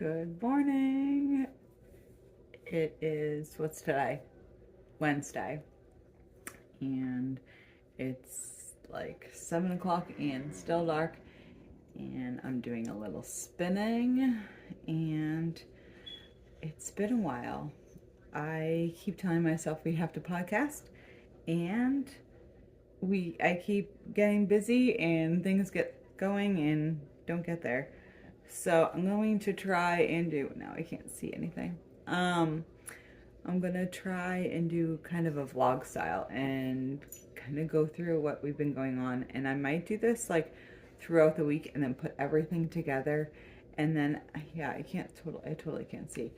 Good morning. It is, what's today? Wednesday. And it's like 7 o'clock and still dark. And I'm doing a little spinning. And it's been a while. I keep telling myself we have to podcast. And I keep getting busy and things get going and don't get there. So I'm going to try and do, now I can't see anything. I'm gonna try and do kind of a vlog style and kind of go through what we've been going on. And I might do this like throughout the week and then put everything together. And then, yeah, I totally can't see.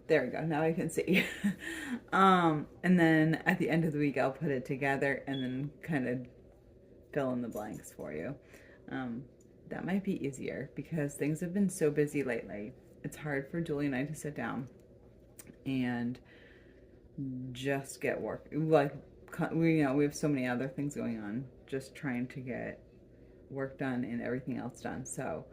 There we go, now I can see. And then at the end of the week, I'll put it together and then kind of fill in the blanks for you. That might be easier because things have been so busy lately. It's hard for Julie and I to sit down and just get work. Like, we have so many other things going on, just trying to get work done and everything else done. So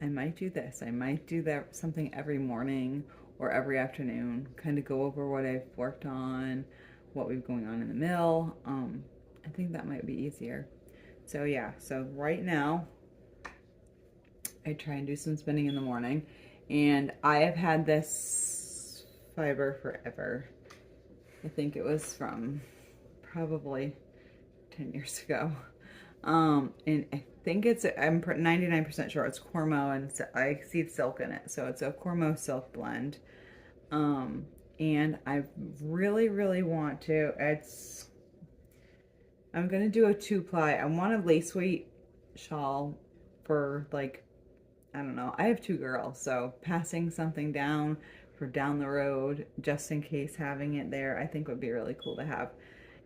I might do this. I might do that something every morning or every afternoon, kind of go over what I've worked on, what we've going on in the mill. I think that might be easier. So yeah, so right now I try and do some spinning in the morning, and I have had this fiber forever. I think it was from probably 10 years ago. And I think I'm 99% sure it's Cormo, and I see silk in it. So it's a Cormo silk blend. And I really, really want to, I'm going to do a 2-ply. I want a lace weight shawl for like, I don't know. I have 2 girls, so passing something down for down the road, just in case having it there, I think would be really cool to have.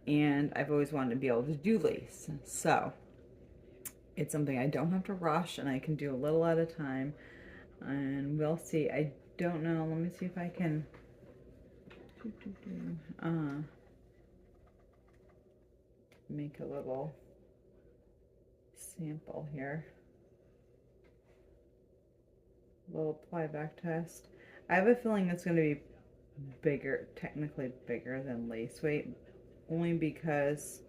And I've always wanted to be able to do lace. So it's something I don't have to rush and I can do a little at a time. And we'll see. I don't know. Let me see if I can make a little sample here. Little ply back test. I have a feeling it's going to be bigger, technically bigger than lace weight, only because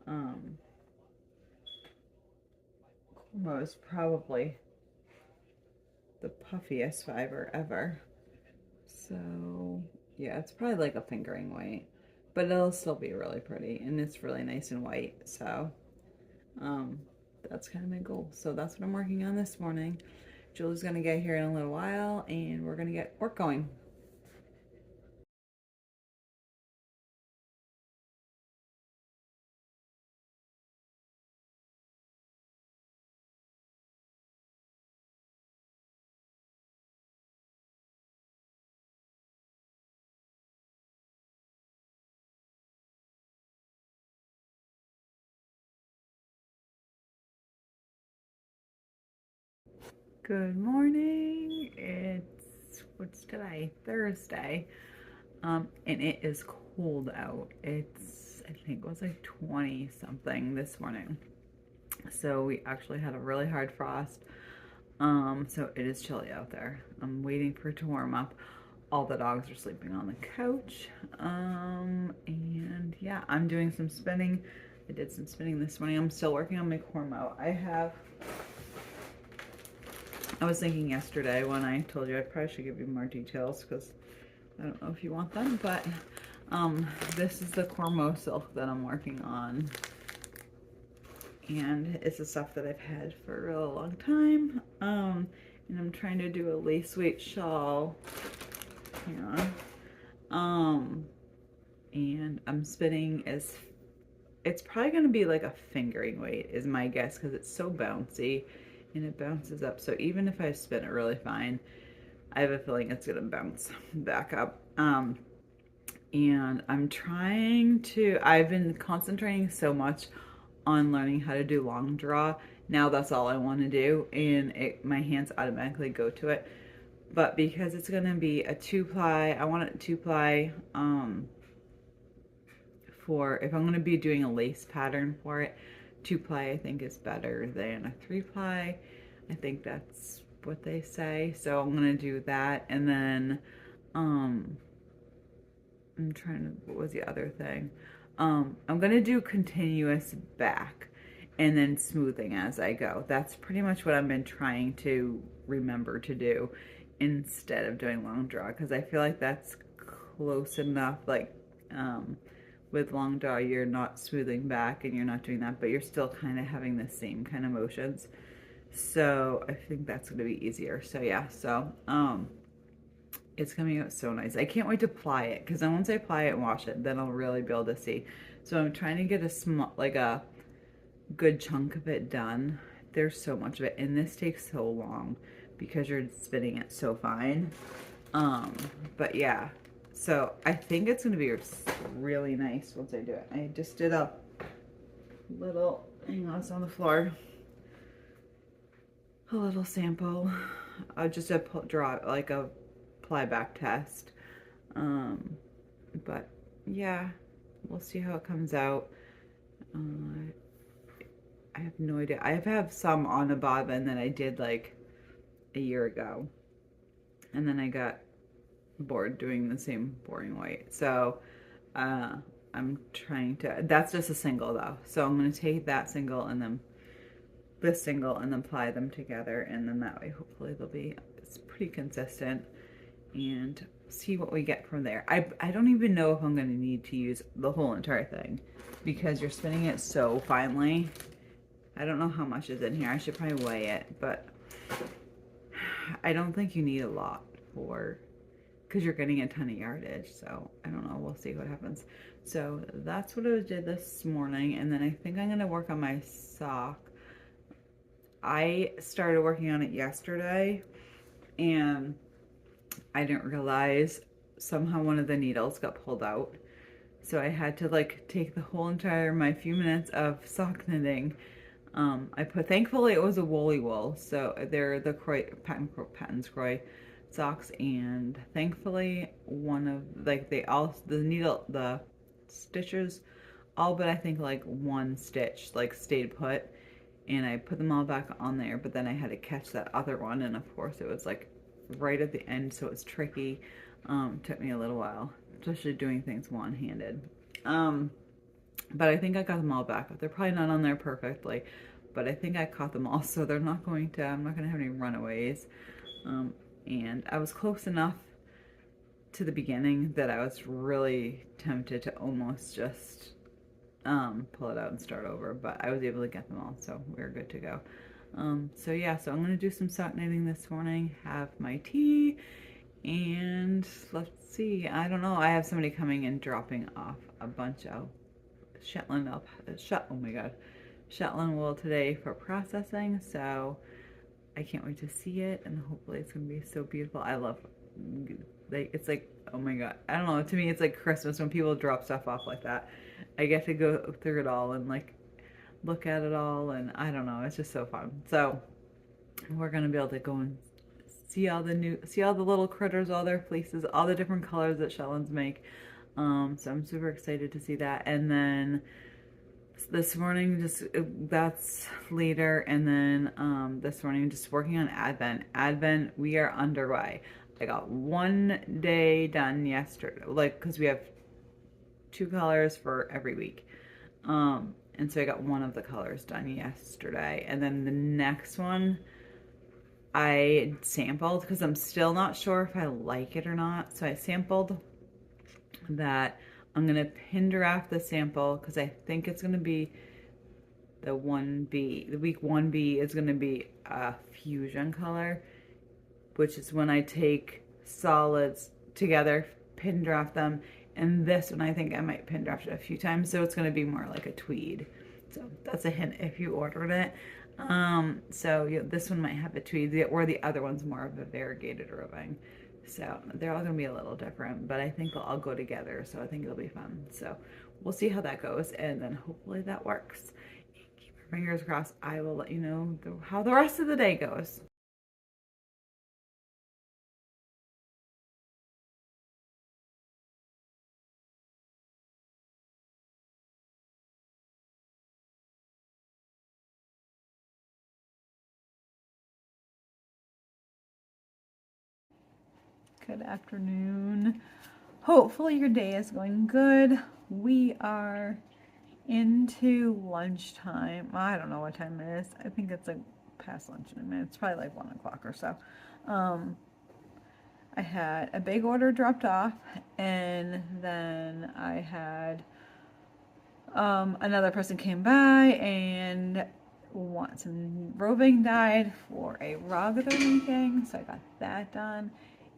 Cormo is probably the puffiest fiber ever. So yeah, it's probably like a fingering weight, but it'll still be really pretty, and it's really nice and white. So that's kind of my goal. So that's what I'm working on this morning. Julie's gonna get here in a little while, and we're gonna get work going. Good morning. What's today? Thursday. And it is cold out. I think it was like 20 something this morning. So we actually had a really hard frost. So it is chilly out there. I'm waiting for it to warm up. All the dogs are sleeping on the couch. And yeah, I'm doing some spinning. I did some spinning this morning. I'm still working on my Cormo. I was thinking yesterday when I told you I probably should give you more details because I don't know if you want them, but this is the Cormo silk that I'm working on. And it's the stuff that I've had for a really long time. And I'm trying to do a lace weight shawl. Hang on. And I'm spinning it's probably going to be like a fingering weight is my guess, because it's so bouncy and it bounces up. So even if I spin it really fine, I have a feeling it's going to bounce back up. And I've been concentrating so much on learning how to do long draw. Now that's all I want to do, and my hands automatically go to it. But because it's going to be a 2-ply, I want it 2-ply if I'm going to be doing a lace pattern for it. 2-ply I think is better than a 3-ply. I think that's what they say. So I'm gonna do that, and then I'm trying to, what was the other thing? I'm gonna do continuous back and then smoothing as I go. That's pretty much what I've been trying to remember to do instead of doing long draw, because I feel like that's close enough. Like with long draw, you're not smoothing back and you're not doing that, but you're still kind of having the same kind of motions. So I think that's gonna be easier. So yeah, so it's coming out so nice. I can't wait to apply it, because then once I apply it and wash it, then I'll really be able to see. So I'm trying to get a small, like a good chunk of it done. There's so much of it, and this takes so long because you're spinning it so fine. But yeah, so I think it's gonna be really nice once I do it. I just did a little, hang on, it's on the floor, a little sample, just a draw, like a apply back test. But yeah, we'll see how it comes out. I have no idea. I have some on a bobbin that I did like a year ago, and then I got bored doing the same boring white. So I'm trying to, that's just a single though. So I'm going to take that single and then this single and then apply them together, and then that way hopefully they'll be, it's pretty consistent, and see what we get from there. I don't even know if I'm going to need to use the whole entire thing, because you're spinning it so finely. I don't know how much is in here. I should probably weigh it, but I don't think you need a lot for, because you're getting a ton of yardage. So I don't know. We'll see what happens. So that's what I did this morning. And then I think I'm going to work on my sock. I started working on it yesterday, and I didn't realize somehow one of the needles got pulled out. So I had to like take the whole entire, my few minutes of sock knitting. Thankfully it was a woolly wool. So they're the Patton's Croy socks. And thankfully one of, like the stitches, all but I think like one stitch like stayed put. And I put them all back on there, but then I had to catch that other one. And of course it was like right at the end, so it was tricky. Took me a little while, especially doing things one-handed. But I think I got them all back. They're probably not on there perfectly, but I think I caught them all, so they're not going to, I'm not going to have any runaways. And I was close enough to the beginning that I was really tempted to almost just pull it out and start over, but I was able to get them all, so we're good to go. So yeah, so I'm going to do some sock knitting this morning, have my tea, and let's see, I don't know, I have somebody coming and dropping off a bunch of Shetland wool today for processing, so I can't wait to see it, and hopefully it's going to be so beautiful. I love, like, it's like, oh my god, I don't know, to me it's like Christmas when people drop stuff off like that. I get to go through it all and like look at it all, and I don't know, it's just so fun. So we're gonna be able to go and see all the little critters, all their fleeces, all the different colors that Shetlands make. So I'm super excited to see that. And then this morning, that's later. And then this morning, just working on Advent, we are underway. I got one day done yesterday, like, because we have 2 colors for every week. And so I got one of the colors done yesterday. And then the next one I sampled, because I'm still not sure if I like it or not. So I sampled that. I'm going to pin draft the sample, because I think it's going to be the 1B. The week 1B is going to be a fusion color, which is when I take solids together, pin draft them. And this one, I think I might pin draft it a few times, so it's going to be more like a tweed. So that's a hint if you ordered it. So this one might have a tweed, or the other one's more of a variegated ribbing. So they're all going to be a little different, but I think they'll all go together, so I think it'll be fun. So we'll see how that goes, and then hopefully that works. Keep your fingers crossed. I will let you know how the rest of the day goes. Good afternoon. Hopefully your day is going good. We are into lunchtime. I don't know what time it is. I think it's like past lunch in a minute. It's probably like 1 o'clock or so. I had a big order dropped off, and then I had another person came by and want some roving dyed for a rug they're making, so I got that done.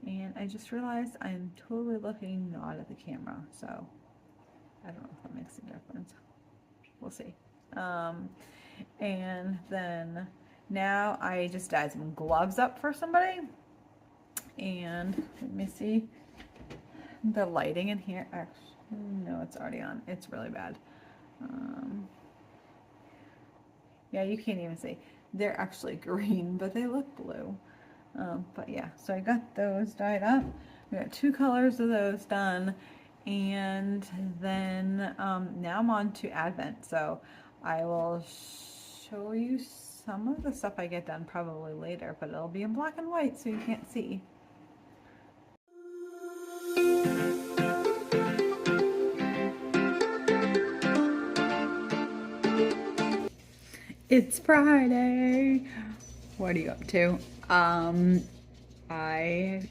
And I just realized I'm totally looking not at the camera, so I don't know if that makes a difference. We'll see. And then now I just dyed some gloves up for somebody. And let me see the lighting in here. Actually, no, it's already on. It's really bad. Yeah, you can't even see. They're actually green, but they look blue. But yeah, so I got those dyed up. We got 2 colors of those done. And then now I'm on to Advent. So I will show you some of the stuff I get done probably later, but it'll be in black and white so you can't see. It's Friday. What are you up to? I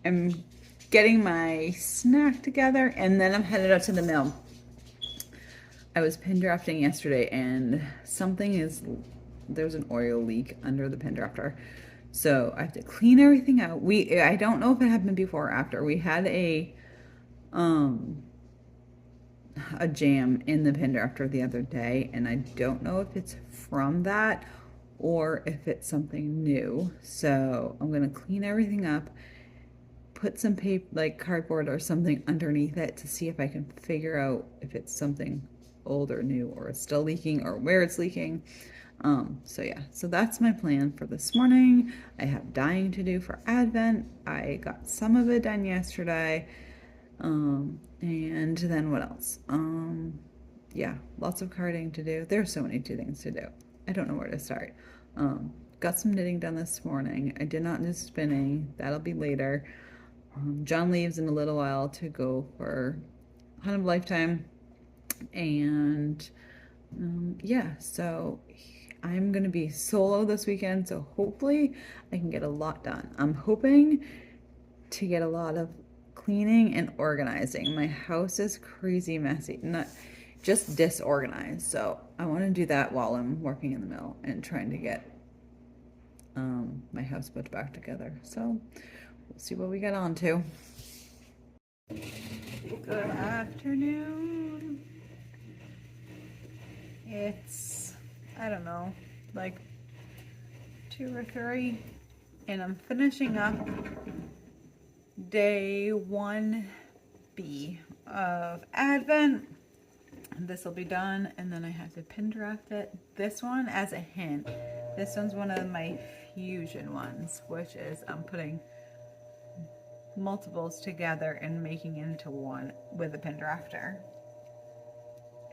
am getting my snack together and then I'm headed out to the mill. I was pin drafting yesterday and there's an oil leak under the pin drafter. So I have to clean everything out. I don't know if it happened before or after. We had a jam in the pin drafter the other day, and I don't know if it's from that or if it's something new. So I'm gonna clean everything up, put some paper, like cardboard or something underneath it to see if I can figure out if it's something old or new or it's still leaking or where it's leaking. So yeah, so that's my plan for this morning. I have dyeing to do for Advent. I got some of it done yesterday. And then what else? Yeah, lots of carding to do. There's so many things to do. I don't know where to start. Got some knitting done this morning. I did not do spinning. That'll be later. John leaves in a little while to go for Hunt of Lifetime. And yeah, so I'm gonna be solo this weekend, so hopefully I can get a lot done. I'm hoping to get a lot of cleaning and organizing. My house is crazy messy, not just disorganized. So I want to do that while I'm working in the mill and trying to get my house put back together. So we'll see what we get on to. Good afternoon. It's, I don't know, like 2 or 3, and I'm finishing up day 1B of Advent. This will be done, and then I have to pin draft it. This one, as a hint, this one's one of my fusion ones, which is I'm putting multiples together and making it into one with a pin drafter.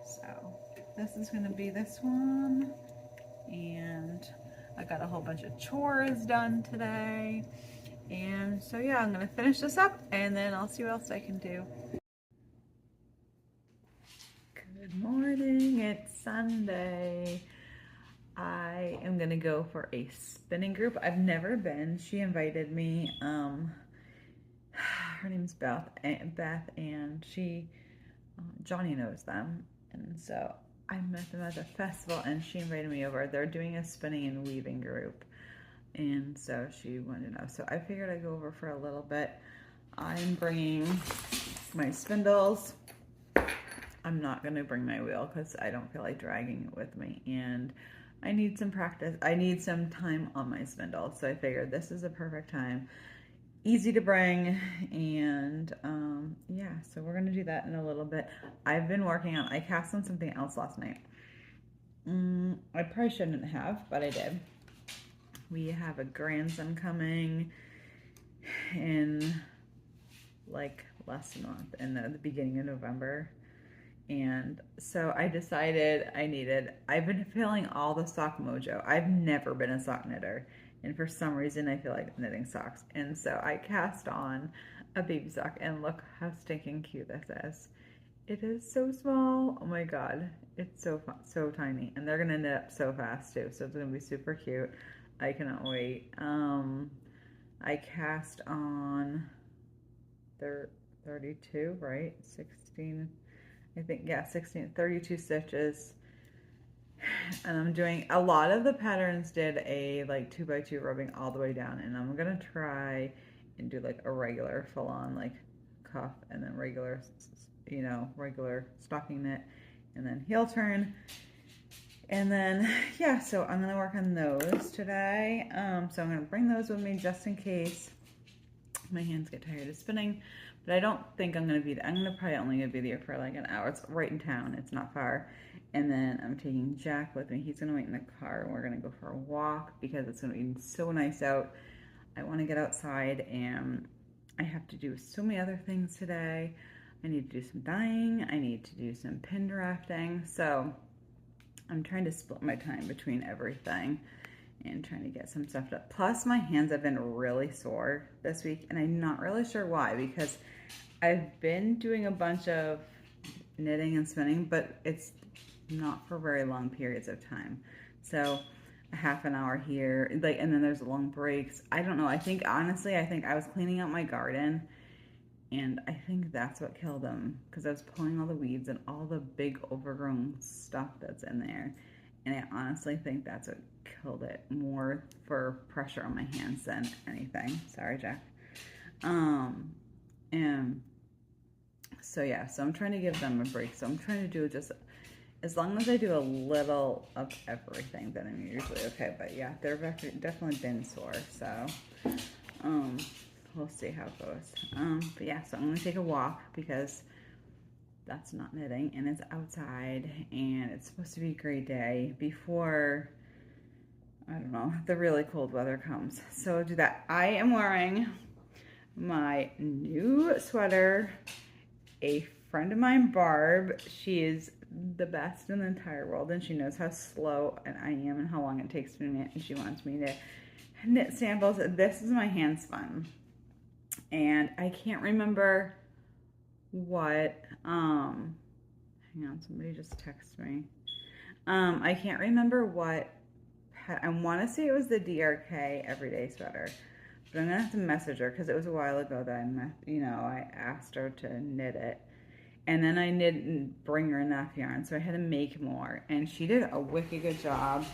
So this is going to be this one, and I got a whole bunch of chores done today. And so yeah, I'm gonna finish this up and then I'll see what else I can do. Good morning, it's Sunday. I am gonna go for a spinning group. I've never been. She invited me. Her name's Beth, and she, Johnny knows them. And so I met them at the festival and she invited me over. They're doing a spinning and weaving group. And so she wanted to know. So I figured I'd go over for a little bit. I'm bringing my spindles. I'm not going to bring my wheel because I don't feel like dragging it with me. And I need some practice. I need some time on my spindle. So I figured this is a perfect time. Easy to bring. And yeah, so we're going to do that in a little bit. I've been working on, I cast on something else last night. I probably shouldn't have, but I did. We have a grandson coming in like less than a month, in the beginning of November. And so I decided I've been feeling all the sock mojo. I've never been a sock knitter. and for some reason I feel like knitting socks. And so I cast on a baby sock, and look how stinking cute this is. It is so small. Oh my god, it's so fun, so tiny, and they're gonna knit up so fast too. So it's gonna be super cute. I cannot wait. I cast on 32, right? 16, I think, yeah, 16, 32 stitches. And I'm doing a lot of the patterns did a like 2x2 rubbing all the way down, and I'm gonna try and do like a regular full-on like cuff, and then regular, you know, regular stocking knit, and then heel turn. And then yeah, so I'm gonna work on those today. So I'm gonna bring those with me just in case my hands get tired of spinning. But I don't think I'm gonna be there. I'm gonna probably only gonna be there for like an hour. It's right in town, it's not far. And then I'm taking Jack with me. He's gonna wait in the car, and we're gonna go for a walk because it's gonna be so nice out. I wanna get outside, and I have to do so many other things today. I need to do some dyeing, I need to do some pin drafting. So I'm trying to split my time between everything and trying to get some stuff done. Plus my hands have been really sore this week, and I'm not really sure why, because I've been doing a bunch of knitting and spinning, but it's not for very long periods of time. So a half an hour here, like, and then there's long breaks. I don't know. I think honestly, I think I was cleaning out my garden, and I think that's what killed them, because I was pulling all the weeds and all the big overgrown stuff that's in there. And I honestly think that's what killed it, more for pressure on my hands than anything. Sorry, Jack. And so yeah, so I'm trying to give them a break. So I'm trying to do just, as long as I do a little of everything, then I'm usually okay. But yeah, they've definitely been sore. So we'll see how it goes. But yeah, so I'm gonna take a walk because that's not knitting, and it's outside, and it's supposed to be a great day before, I don't know, the really cold weather comes. So I'll do that. I am wearing my new sweater. A friend of mine, Barb, she is the best in the entire world, and she knows how slow and I am and how long it takes to knit, and she wants me to knit samples. This is my hand spun, and I can't remember what, hang on, somebody just texted me. I can't remember what, I want to say it was the DRK Everyday Sweater, but I'm gonna have to message her because it was a while ago that I asked her to knit it, and then I didn't bring her enough yarn, so I had to make more, and she did a wicked good job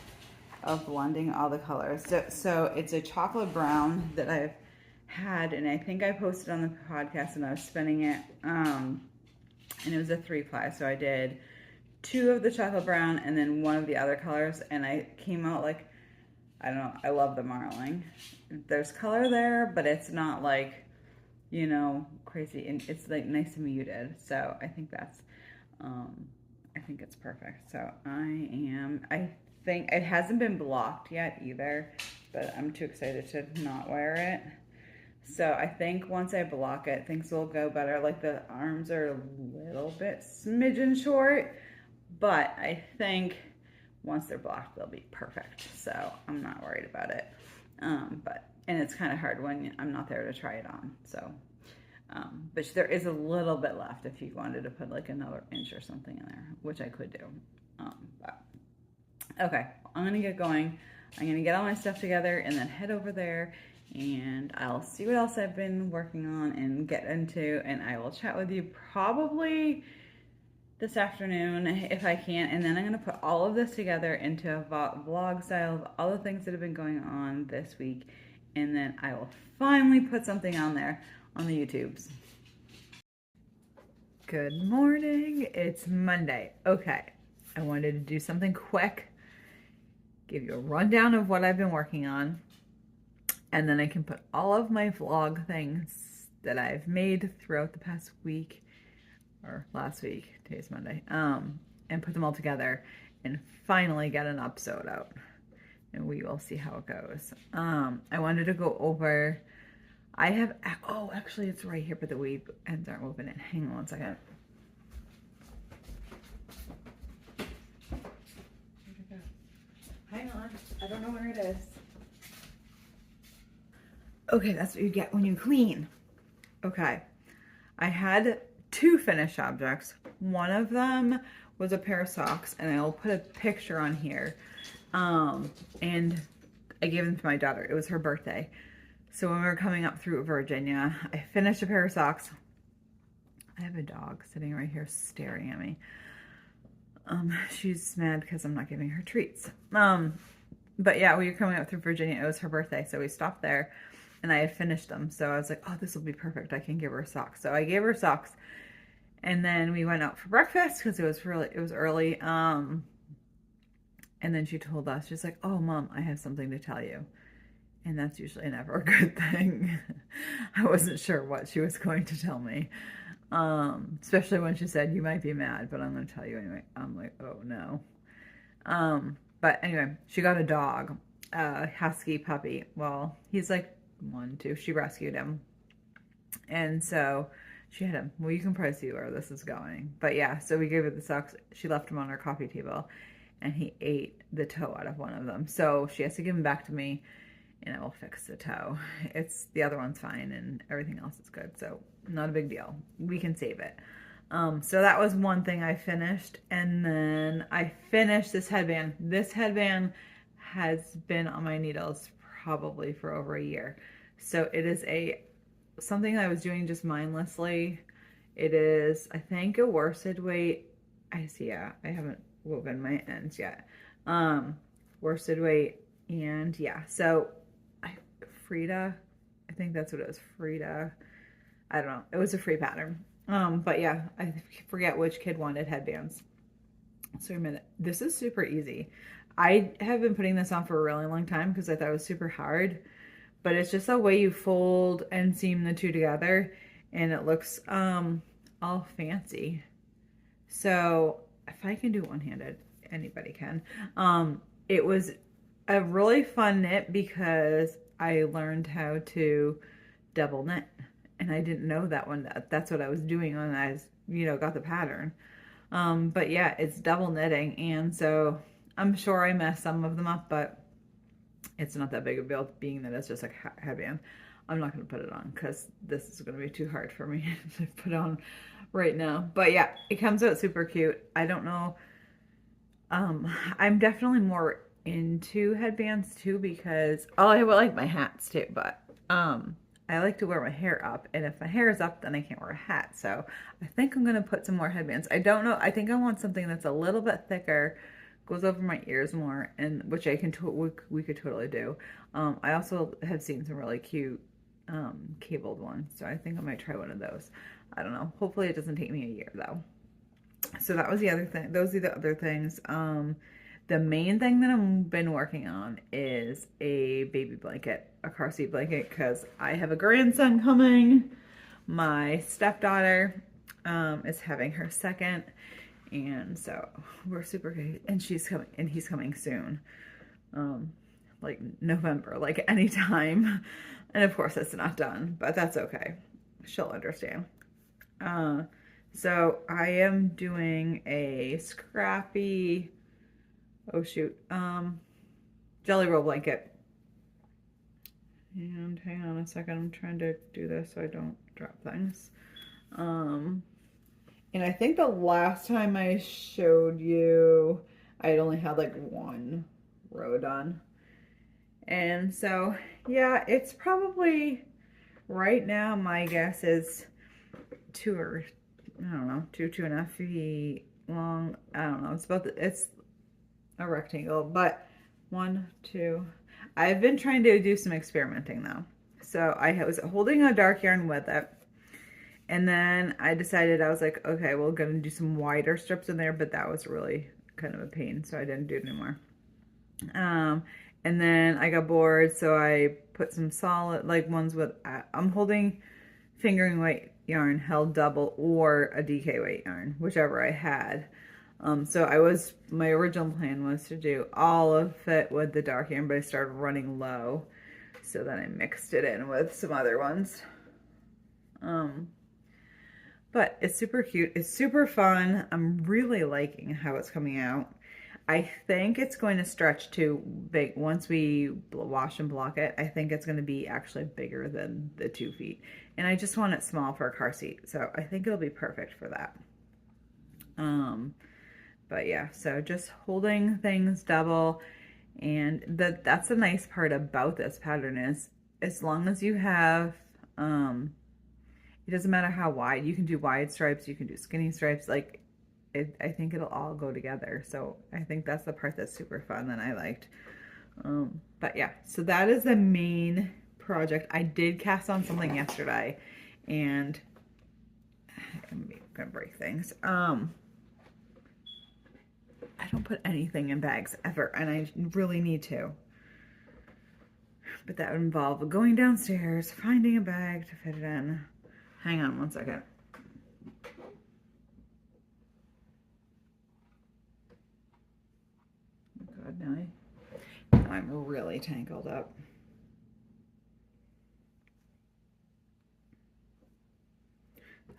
of blending all the colors. So it's a chocolate brown that I've had, and I think I posted on the podcast, and I was spinning it, and it was a 3-ply, so I did 2 of the chocolate brown and then 1 of the other colors, and I came out like, I don't know, I love the marling. There's color there, but it's not like, you know, crazy, and it's like nice and muted. So I think that's, I think it's perfect. So I think it hasn't been blocked yet either, but I'm too excited to not wear it. So I think once I block it, things will go better. Like the arms are a little bit smidgen short, but I think once they're blocked, they'll be perfect. So I'm not worried about it. And it's kind of hard when I'm not there to try it on. So, but there is a little bit left if you wanted to put like another inch or something in there, which I could do. But okay, I'm gonna get going. I'm gonna get all my stuff together and then head over there, and I'll see what else I've been working on and get into, and I will chat with you probably this afternoon if I can, and then I'm gonna put all of this together into a vlog style of all the things that have been going on this week, and then I will finally put something on there on the YouTubes. Good morning, it's Monday. Okay, I wanted to do something quick, give you a rundown of what I've been working on, and then I can put all of my vlog things that I've made throughout the past week, or last week, today's Monday, and put them all together and finally get an episode out, and we will see how it goes. I wanted to go over, I have, oh, actually it's right here, but the weave ends aren't woven in. Hang on one second. Where'd it go? Hang on, I don't know where it is. Okay, that's what you get when you clean. Okay, I had two finished objects. One of them was a pair of socks, and I'll put a picture on here. And I gave them to my daughter. It was her birthday. So when we were coming up through Virginia, I finished a pair of socks. I have a dog sitting right here staring at me. She's mad because I'm not giving her treats. But yeah, we were coming up through Virginia. It was her birthday, so we stopped there, and I had finished them. So I was like, oh, this will be perfect. I can give her socks. So I gave her socks, and then we went out for breakfast because it was early. And then she told us, she's like, oh, Mom, I have something to tell you. And that's usually never a good thing. I wasn't sure what she was going to tell me. Especially when she said, you might be mad, but I'm going to tell you anyway. I'm like, oh no. But anyway, she got a dog, a husky puppy. Well, he's like 1, 2. She rescued him. And so she had him. Well, you can probably see where this is going. But yeah, so we gave her the socks. She left him on her coffee table, and he ate the toe out of one of them. So she has to give him back to me, and I will fix the toe. The other one's fine, and everything else is good. So not a big deal. We can save it. So that was one thing I finished. And then I finished this headband. This headband has been on my needles probably for over a year. So it is something I was doing just mindlessly. It is, I think, a worsted weight. I haven't woven my ends yet. Worsted weight. And yeah, so Frida, I think that's what it was. Frida, I don't know. It was a free pattern. But yeah, I forget which kid wanted headbands. So a minute. This is super easy. I have been putting this on for a really long time because I thought it was super hard. But it's just the way you fold and seam the two together, and it looks all fancy. So if I can do one-handed, anybody can. It was a really fun knit because I learned how to double knit, and I didn't know that one. That's what I was doing when I got the pattern. But yeah, it's double knitting, and so I'm sure I messed some of them up, but it's not that big of a deal, being that it's just a headband. I'm not going to put it on because this is going to be too hard for me to put on right now. But yeah, it comes out super cute. I don't know. I'm definitely more into headbands too because I would like my hats too, but I like to wear my hair up, and if my hair is up, then I can't wear a hat. So I think I'm gonna put some more headbands. I don't know. I think I want something that's a little bit thicker, goes over my ears more, and which we could totally do. I also have seen some really cute cabled ones, so I think I might try one of those. I don't know. Hopefully it doesn't take me a year though. So that was the other thing. Those are the other things. The main thing that I've been working on is a baby blanket, a car seat blanket, because I have a grandson coming. My stepdaughter is having her second, and so we're super excited. And she's coming, and he's coming soon, like November, like anytime. And of course, it's not done, but that's okay. She'll understand. So I am doing a scrappy, oh shoot, jelly roll blanket. And hang on a second, I'm trying to do this so I don't drop things. And I think the last time I showed you, I had only had like one row done. And so, yeah, it's probably, right now, my guess is 2.5 feet long. I don't know. It's a rectangle, but 1, 2. I've been trying to do some experimenting though. So I was holding a dark yarn with it, and then I decided, I was like, okay, we're gonna do some wider strips in there, but that was really kind of a pain, so I didn't do it anymore. And then I got bored, so I put some solid, like ones with, I'm holding fingering weight yarn held double or a DK weight yarn, whichever I had. So my original plan was to do all of it with the dark yarn, but I started running low. So then I mixed it in with some other ones. But it's super cute. It's super fun. I'm really liking how it's coming out. I think it's going to stretch too big. Once we wash and block it, I think it's going to be actually bigger than the 2 feet. And I just want it small for a car seat. So I think it'll be perfect for that. But yeah, so just holding things double. And that's the nice part about this pattern is as long as you have, it doesn't matter how wide, you can do wide stripes, you can do skinny stripes, like I think it'll all go together. So I think that's the part that's super fun that I liked. But yeah, so that is the main project. I did cast on something yesterday and I'm gonna break things. I don't put anything in bags ever, and I really need to. But that would involve going downstairs, finding a bag to fit it in. Hang on one second. Oh God, now I'm really tangled up.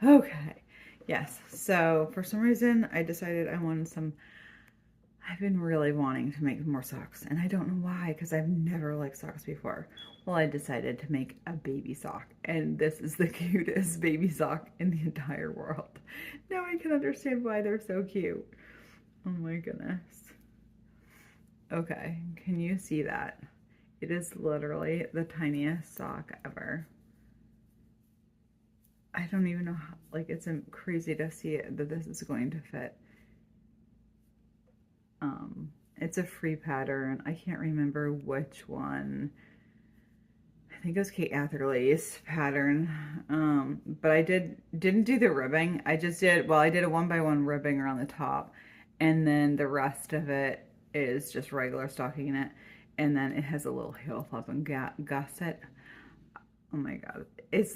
Okay, yes, so for some reason I decided I wanted some, I've been really wanting to make more socks, and I don't know why, because I've never liked socks before. Well, I decided to make a baby sock, and this is the cutest baby sock in the entire world. Now I can understand why they're so cute. Oh my goodness. Okay, can you see that? It is literally the tiniest sock ever. I don't even know how, like, it's crazy to see it, that this is going to fit. It's a free pattern. I can't remember which one. I think it was Kate Atherley's pattern. But I didn't do the ribbing. I just did, well, I did a 1x1 ribbing around the top, and then the rest of it is just regular stocking in it. And then it has a little heel flap and gusset. Oh my God. It's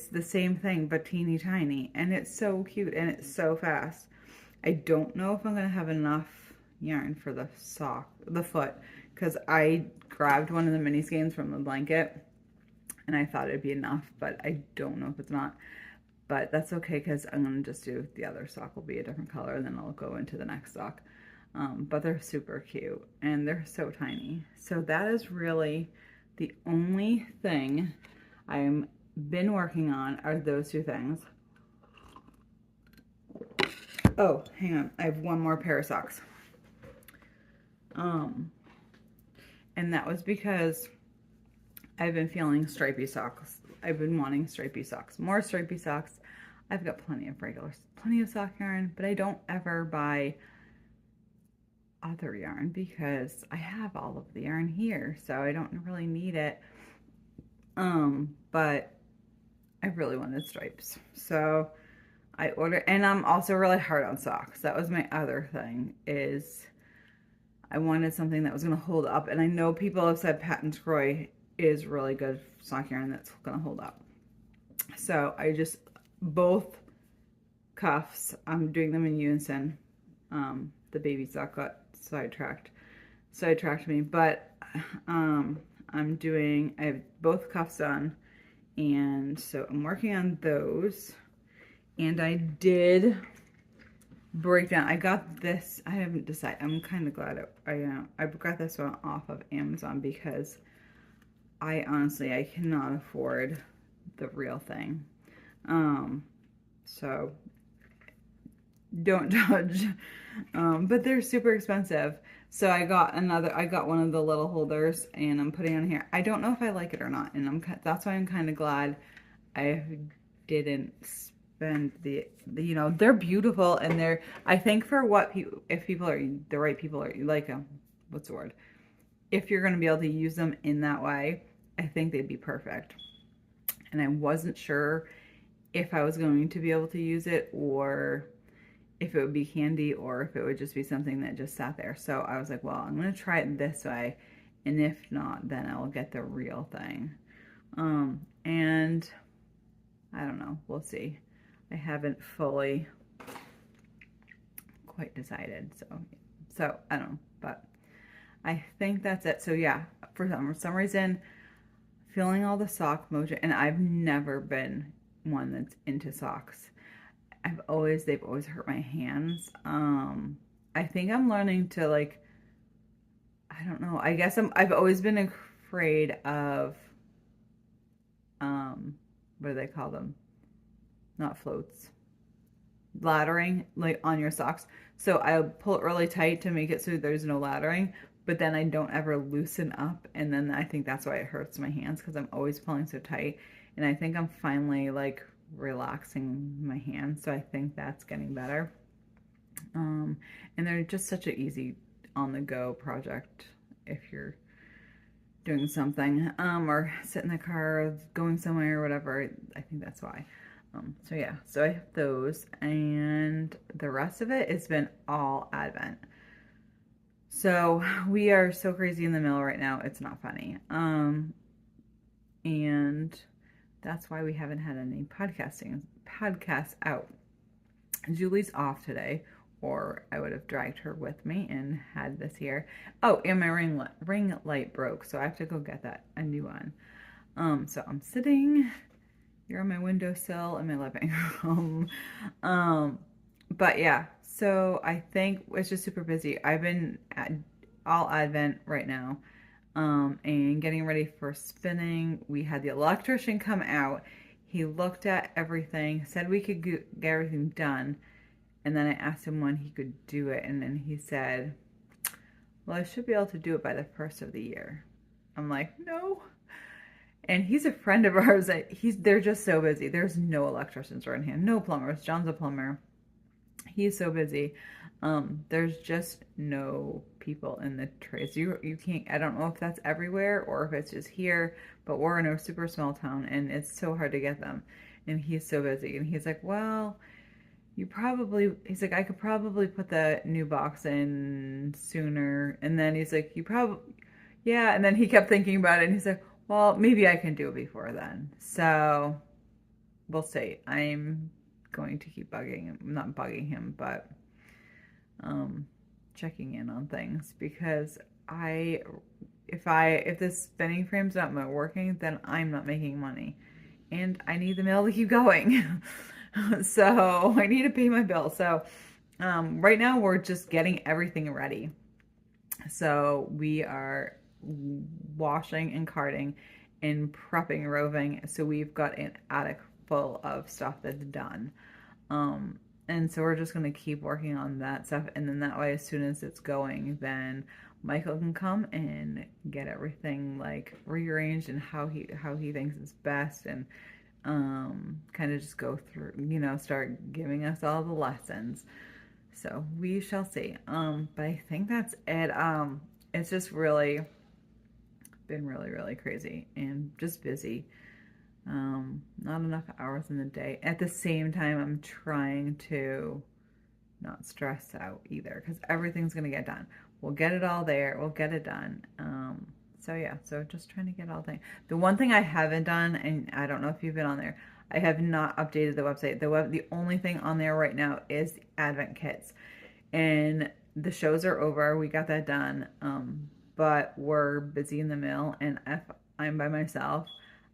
the same thing, but teeny tiny. And it's so cute and it's so fast. I don't know if I'm going to have enough yarn for the foot, because I grabbed one of the mini skeins from the blanket and I thought it'd be enough, but I don't know if it's not. But that's okay, because I'm going to just do the other sock will be a different color and then I'll go into the next sock. But they're super cute and they're so tiny. So that is really the only thing I've been working on are those two things. Oh, hang on. I have one more pair of socks. And that was because I've been feeling stripy socks. I've been wanting stripy socks, more stripy socks. I've got plenty of sock yarn, but I don't ever buy other yarn because I have all of the yarn here, so I don't really need it. But I really wanted stripes, so I ordered, and I'm also really hard on socks. That was my other thing, is I wanted something that was going to hold up, and I know people have said Patent Croy is really good sock yarn that's going to hold up. So I just, both cuffs, I'm doing them in unison. The baby sock got sidetracked me, but I have both cuffs done, and so I'm working on those. And I did break down, I got this, I haven't decided, I'm kind of glad I got this one off of Amazon, because I honestly, I cannot afford the real thing. So don't judge. But they're super expensive. So I got one of the little holders, and I'm putting on here. I don't know if I like it or not, and that's why I'm kind of glad I didn't spend you know, they're beautiful, and I think for what if people are the right people, are like, what's the word? If you're going to be able to use them in that way, I think they'd be perfect. And I wasn't sure if I was going to be able to use it, or if it would be handy, or if it would just be something that just sat there. So I was like, well, I'm going to try it this way, and if not, then I'll get the real thing. And I don't know, we'll see. I haven't fully quite decided, so I don't know, but I think that's it. So yeah, for some reason, feeling all the sock mojo, and I've never been one that's into socks. They've always hurt my hands. I think I'm learning to like, I don't know. I guess I've always been afraid of, um, what do they call them? Not floats. Laddering like on your socks. So I pull it really tight to make it so there's no laddering, but then I don't ever loosen up, and then I think that's why it hurts my hands because I'm always pulling so tight. And I think I'm finally like relaxing my hands, so I think that's getting better. Um, and they're just such an easy on the go project if you're doing something, or sit in the car, or going somewhere or whatever. I think that's why. So yeah, so I have those, and the rest of it has been all Advent. So we are so crazy in the mill right now. It's not funny. And that's why we haven't had any podcasts out. Julie's off today, or I would have dragged her with me and had this here. Oh, and my ring light broke, so I have to go get a new one. So I'm sitting here on my windowsill in my living room. But yeah, so I think it's just super busy. I've been at all Advent right now, and getting ready for spinning. We had the electrician come out. He looked at everything, said we could get everything done, and then I asked him when he could do it, and then he said, well, I should be able to do it by the first of the year. I'm like, no. And he's a friend of ours. They're just so busy. There's no electricians around here, no plumbers. John's a plumber. He's so busy. There's just no people in the trades. You can't. I don't know if that's everywhere or if it's just here, but we're in a super small town, and it's so hard to get them. And he's so busy. And he's like, well, he's like, I could probably put the new box in sooner. And then he's like, yeah. And then he kept thinking about it, and he's like, well, maybe I can do it before then. So we'll see. I'm going to keep not bugging him, but checking in on things, because if this spinning frame's not working, then I'm not making money, and I need the mail to keep going. So I need to pay my bill. So right now we're just getting everything ready. So we are washing and carting and prepping roving. So we've got an attic full of stuff that's done. And so we're just going to keep working on that stuff. And then that way, as soon as it's going, then Michael can come and get everything like rearranged and how he thinks is best, and kind of just go through, start giving us all the lessons. So we shall see. But I think that's it. It's just really been really, really crazy and just busy. Not enough hours in the day. At the same time, I'm trying to not stress out either, because everything's going to get done. We'll get it all there. We'll get it done. So yeah, so just trying to get all things. The one thing I haven't done, and I don't know if you've been on there, I have not updated the website. The only thing on there right now is the Advent kits. And the shows are over. We got that done. But we're busy in the mill, and if I'm by myself,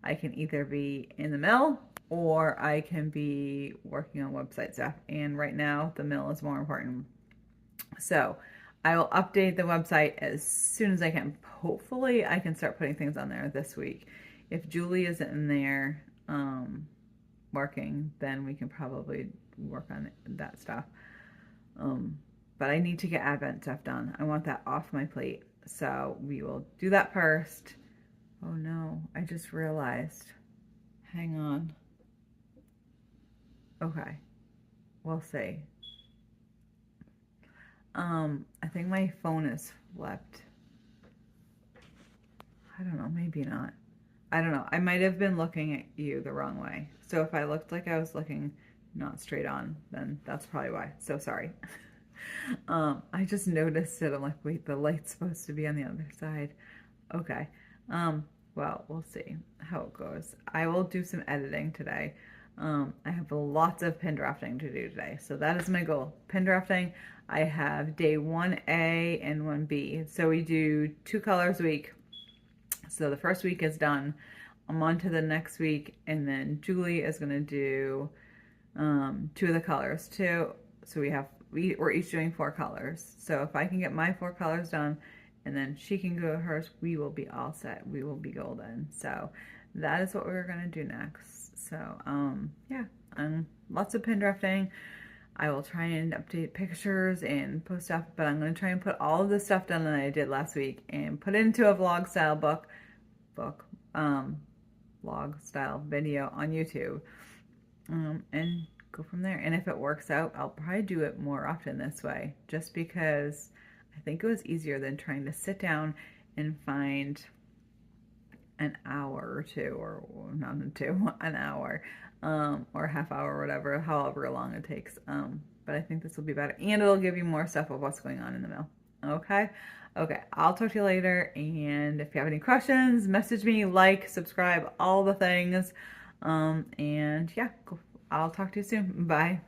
I can either be in the mill or I can be working on website stuff. And right now, the mill is more important. So I will update the website as soon as I can. Hopefully, I can start putting things on there this week. If Julie isn't in there working, then we can probably work on that stuff. But I need to get Advent stuff done. I want that off my plate. So we will do that first. Oh no, I just realized. Hang on. Okay, we'll see. I think my phone is flipped. I don't know, maybe not. I don't know. I might have been looking at you the wrong way. So if I looked like I was looking not straight on, then that's probably why. So sorry. I just noticed it. I'm like, wait, the light's supposed to be on the other side. Okay. Well, we'll see how it goes. I will do some editing today. I have lots of pin drafting to do today. So that is my goal. Pin drafting. I have day 1A and 1B. So we do 2 colors a week. So the first week is done. I'm on to the next week, and then Julie is going to do 2 of the colors too. So we we're each doing 4 colors. So if I can get my 4 colors done and then she can go hers, we will be all set. We will be golden. So that is what we're gonna do next. So yeah, lots of pin drafting. I will try and update pictures and post stuff, but I'm gonna try and put all of the stuff done that I did last week and put it into a vlog style vlog style video on YouTube, and go from there. And if it works out, I'll probably do it more often this way, just because I think it was easier than trying to sit down and find an hour or two, or not an hour, or a half hour or whatever, however long it takes. But I think this will be better, and it'll give you more stuff of what's going on in the mill. Okay? Okay, I'll talk to you later, and if you have any questions, message me, like, subscribe, all the things. And yeah, cool. I'll talk to you soon. Bye.